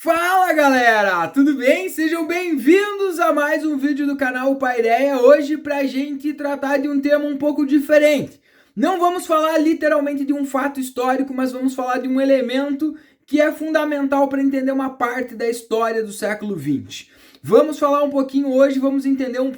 Fala galera, tudo bem? Sejam bem-vindos a mais um vídeo do canal Paideia. Hoje pra gente tratar de um tema um pouco diferente. Não vamos falar literalmente de um fato histórico, mas vamos falar de um elemento que é fundamental para entender uma parte da história do século XX. Vamos falar um pouquinho hoje, vamos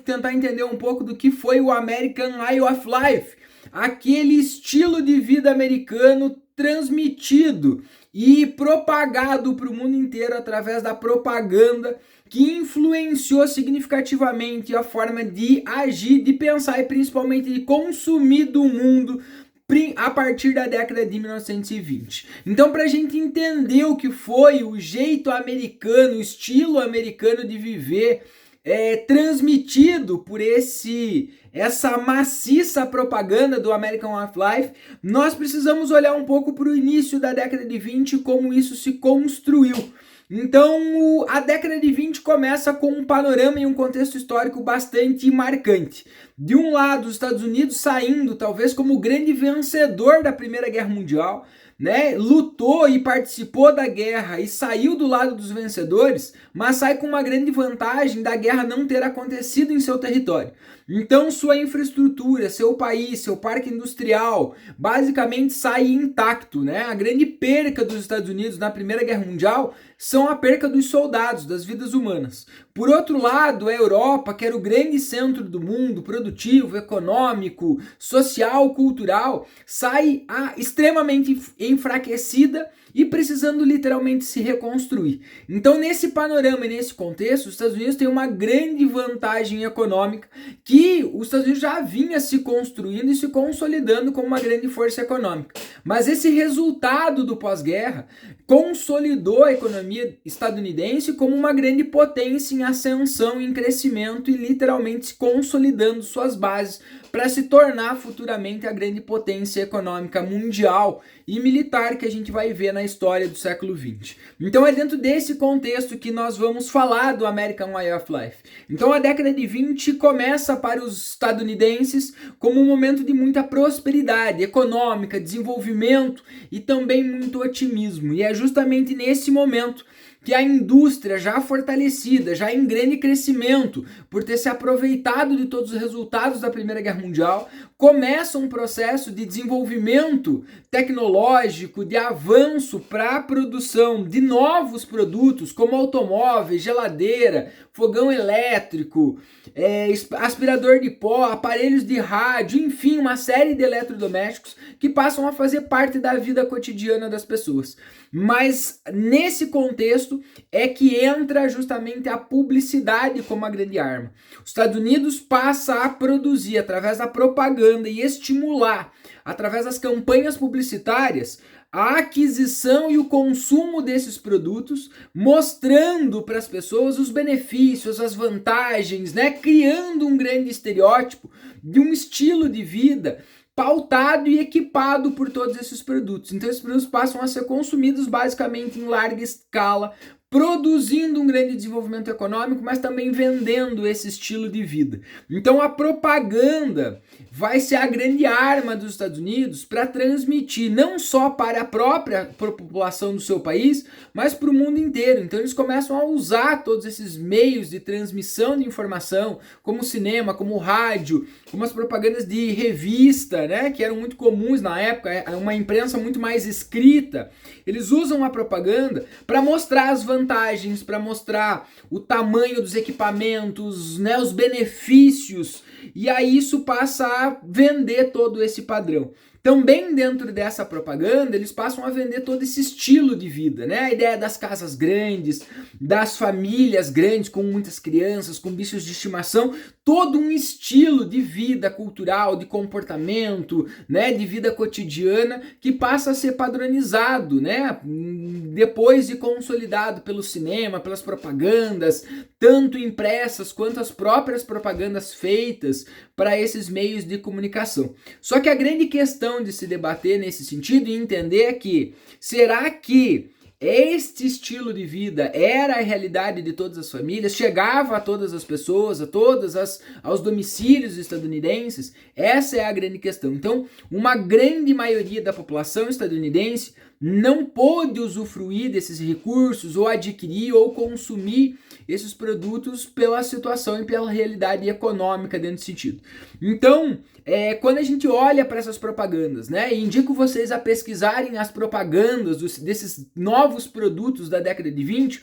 tentar entender um pouco do que foi o American Way of Life, aquele estilo de vida americano transmitido e propagado para o mundo inteiro através da propaganda, que influenciou significativamente a forma de agir, de pensar e principalmente de consumir do mundo a partir da década de 1920. Então, para a gente entender o que foi o jeito americano, o estilo americano de viver, transmitido por essa maciça propaganda do American Way of Life, nós precisamos olhar um pouco para o início da década de 20 e como isso se construiu. Então, a década de 20 começa com um panorama e um contexto histórico bastante marcante. De um lado, os Estados Unidos saindo talvez como o grande vencedor da Primeira Guerra Mundial, né? Lutou e participou da guerra e saiu do lado dos vencedores, mas sai com uma grande vantagem da guerra não ter acontecido em seu território. Então sua infraestrutura, seu país, seu parque industrial, basicamente sai intacto, né? A grande perca dos Estados Unidos na Primeira Guerra Mundial são a perca dos soldados, das vidas humanas. Por outro lado, a Europa, que era o grande centro do mundo, produtivo, econômico, social, cultural, sai extremamente enfraquecida e precisando literalmente se reconstruir. Então, nesse panorama e nesse contexto, os Estados Unidos têm uma grande vantagem econômica que os Estados Unidos já vinha se construindo e se consolidando como uma grande força econômica. Mas esse resultado do pós-guerra consolidou a economia estadunidense como uma grande potência em ascensão, em crescimento e literalmente se consolidando suas bases para se tornar futuramente a grande potência econômica mundial e militar que a gente vai ver na história do século XX. Então é dentro desse contexto que nós vamos falar do American Way of Life. Então a década de 20 começa para os estadunidenses como um momento de muita prosperidade econômica, desenvolvimento e também muito otimismo. E é justamente nesse momento que a indústria já fortalecida, já em grande crescimento, por ter se aproveitado de todos os resultados da Primeira Guerra Mundial, começa um processo de desenvolvimento tecnológico, de avanço para a produção de novos produtos, como automóveis, geladeira, fogão elétrico, aspirador de pó, aparelhos de rádio, enfim, uma série de eletrodomésticos que passam a fazer parte da vida cotidiana das pessoas. Mas nesse contexto é que entra justamente a publicidade como a grande arma. Os Estados Unidos passa a produzir através da propaganda e estimular através das campanhas publicitárias a aquisição e o consumo desses produtos, mostrando para as pessoas os benefícios, as vantagens, né? Criando um grande estereótipo de um estilo de vida pautado e equipado por todos esses produtos. Então esses produtos passam a ser consumidos basicamente em larga escala, produzindo um grande desenvolvimento econômico, mas também vendendo esse estilo de vida. Então a propaganda vai ser a grande arma dos Estados Unidos para transmitir não só para a própria população do seu país, mas para o mundo inteiro. Então eles começam a usar todos esses meios de transmissão de informação, como cinema, como rádio, como as propagandas de revista, né, que eram muito comuns na época, uma imprensa muito mais escrita. Eles usam a propaganda para mostrar as vantagens, para mostrar o tamanho dos equipamentos, né, os benefícios, e aí isso passa a vender todo esse padrão. Também dentro dessa propaganda, eles passam a vender todo esse estilo de vida, né? A ideia das casas grandes, das famílias grandes com muitas crianças, com bichos de estimação, todo um estilo de vida cultural, de comportamento, né? De vida cotidiana que passa a ser padronizado, né? Depois de consolidado pelo cinema, pelas propagandas, tanto impressas quanto as próprias propagandas feitas para esses meios de comunicação. Só que a grande questão de se debater nesse sentido e entender é que, será que este estilo de vida era a realidade de todas as famílias, chegava a todas as pessoas, aos domicílios estadunidenses? Essa é a grande questão. Então, uma grande maioria da população estadunidense não pôde usufruir desses recursos ou adquirir ou consumir esses produtos pela situação e pela realidade econômica dentro desse sentido. Então, quando a gente olha para essas propagandas, né, indico vocês a pesquisarem as propagandas desses novos produtos da década de 20,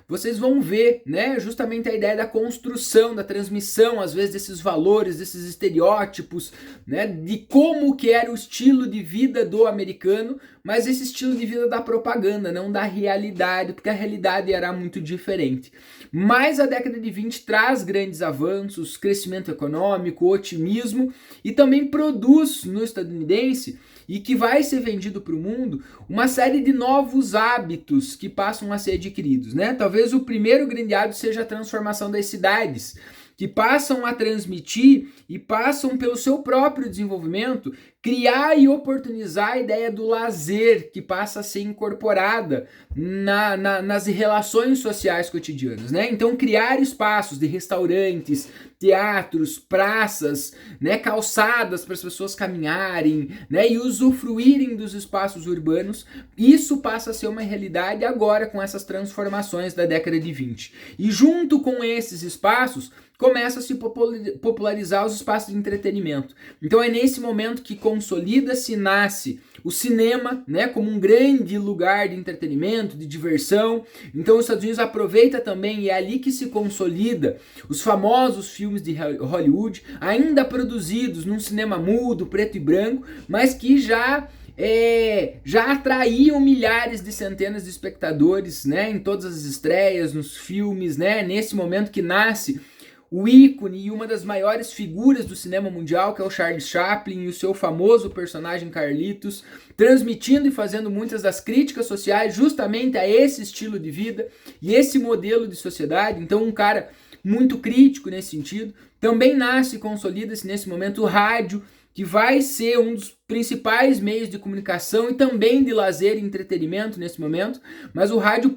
vocês vão ver, né, justamente a ideia da construção, da transmissão, às vezes, desses valores, desses estereótipos, né, de como que era o estilo de vida do americano, mas esse estilo de vida da propaganda, não da realidade, porque a realidade era muito diferente. Mas a década de 20 traz grandes avanços, crescimento econômico, otimismo, e também produz no estadunidense, e que vai ser vendido para o mundo, uma série de novos hábitos que passam a ser adquiridos, né? Talvez o primeiro grande hábito seja a transformação das cidades, que passam a transmitir e passam pelo seu próprio desenvolvimento, criar e oportunizar a ideia do lazer, que passa a ser incorporada nas relações sociais cotidianas, né? Então, criar espaços de restaurantes, teatros, praças, né, calçadas para as pessoas caminharem, né, e usufruírem dos espaços urbanos, isso passa a ser uma realidade agora com essas transformações da década de 20. E junto com esses espaços, começa a se popularizar os espaços de entretenimento. Então é nesse momento que consolida-se e nasce o cinema, né, como um grande lugar de entretenimento, de diversão. Então os Estados Unidos aproveita também, e é ali que se consolida os famosos filmes de Hollywood, ainda produzidos num cinema mudo, preto e branco, mas que já atraíam milhares de centenas de espectadores, né, em todas as estreias, nos filmes, né, nesse momento que nasce o ícone e uma das maiores figuras do cinema mundial, que é o Charles Chaplin, e o seu famoso personagem Carlitos, transmitindo e fazendo muitas das críticas sociais justamente a esse estilo de vida e esse modelo de sociedade. Então um cara muito crítico nesse sentido. Também nasce e consolida-se nesse momento o rádio, que vai ser um dos principais meios de comunicação e também de lazer e entretenimento nesse momento, mas o rádio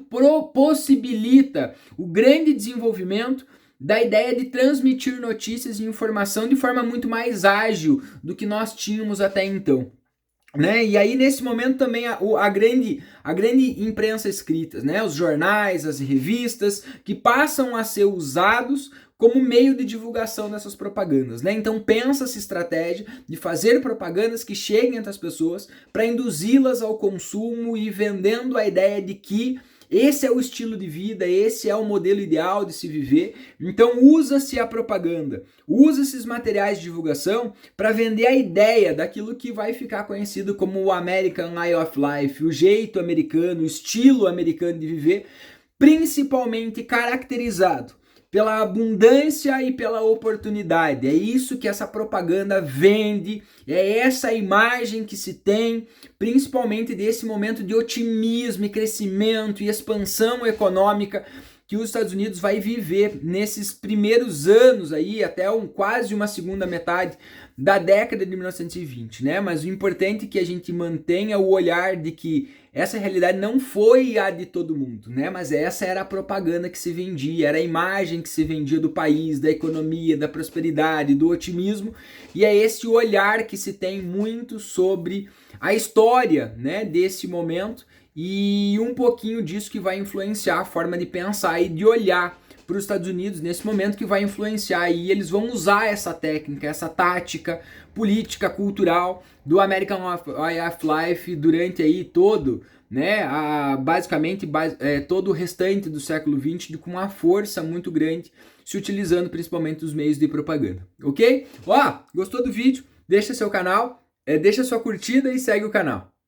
possibilita o grande desenvolvimento da ideia de transmitir notícias e informação de forma muito mais ágil do que nós tínhamos até então, né? E aí nesse momento também a grande imprensa escrita, né? Os jornais, as revistas, que passam a ser usados como meio de divulgação dessas propagandas, né? Então pensa-se estratégia de fazer propagandas que cheguem entre as pessoas para induzi-las ao consumo e vendendo a ideia de que esse é o estilo de vida, esse é o modelo ideal de se viver. Então usa-se a propaganda, usa esses materiais de divulgação para vender a ideia daquilo que vai ficar conhecido como o American Way of Life, o jeito americano, o estilo americano de viver, principalmente caracterizado pela abundância e pela oportunidade. É isso que essa propaganda vende, é essa imagem que se tem, principalmente desse momento de otimismo e crescimento e expansão econômica que os Estados Unidos vai viver nesses primeiros anos aí, até quase uma segunda metade da década de 1920, né? Mas o importante é que a gente mantenha o olhar de que essa realidade não foi a de todo mundo, né? Mas essa era a propaganda que se vendia, era a imagem que se vendia do país, da economia, da prosperidade, do otimismo, e é esse olhar que se tem muito sobre a história, né, desse momento, e um pouquinho disso que vai influenciar a forma de pensar e de olhar para os Estados Unidos nesse momento, que vai influenciar, e eles vão usar essa técnica, essa tática política, cultural do American Way of Life durante aí todo, né, basicamente todo o restante do século XX, com uma força muito grande, se utilizando principalmente os meios de propaganda, ok? Ó, gostou do vídeo? Deixa seu canal, deixa sua curtida e segue o canal.